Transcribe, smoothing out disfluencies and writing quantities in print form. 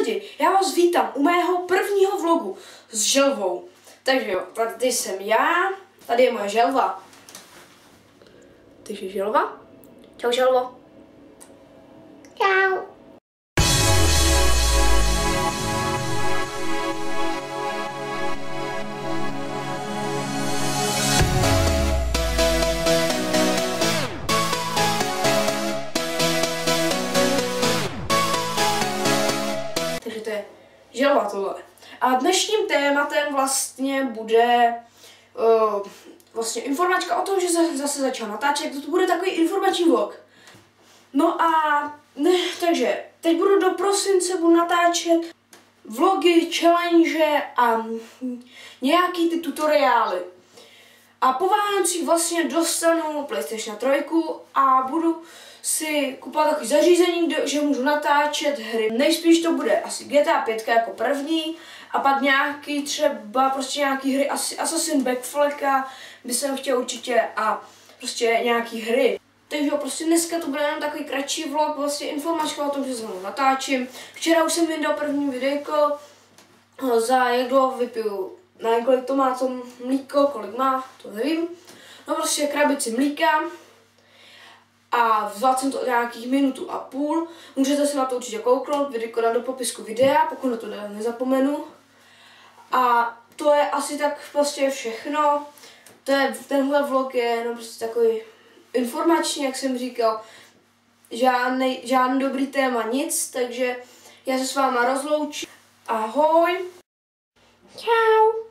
lidi, já vás vítám u mého prvního vlogu s želvou. Takže jo, tady jsem já, tady je moje želva. Takže želva. Čau želvo. Čau. Takže to je želva tohle. A dnešním tématem vlastně bude vlastně informačka o tom, že zase začal natáčet. To bude takový informační vlog. No a takže teď budu do prosince natáčet vlogy, challenge a nějaký ty tutoriály. A po Vánocích vlastně dostanu PlayStation 3 a budu si kupovat takový zařízení, že můžu natáčet hry. Nejspíš to bude asi GTA 5 jako první a pak nějaký třeba prostě nějaký hry, asi Assassin Back Flacka by jsem chtěl určitě a prostě nějaký hry. Takže prostě dneska to bude jenom takový kratší vlog, vlastně informačka o tom, že znovu natáčím. Včera už jsem vydal první videjko, za jak dlouho vypiju, na kolik to má to mlíko, kolik má, to nevím. No prostě krabici mlíka a vzal jsem to nějakých minutu a půl. Můžete se na to určitě kouknout, videjko dám do popisku videa, pokud na to nezapomenu. A to je asi tak prostě všechno. Tenhle vlog je jenom prostě takový informační, jak jsem říkal, žádný dobrý téma, nic, takže já se s váma rozloučím. Ahoj. Čau.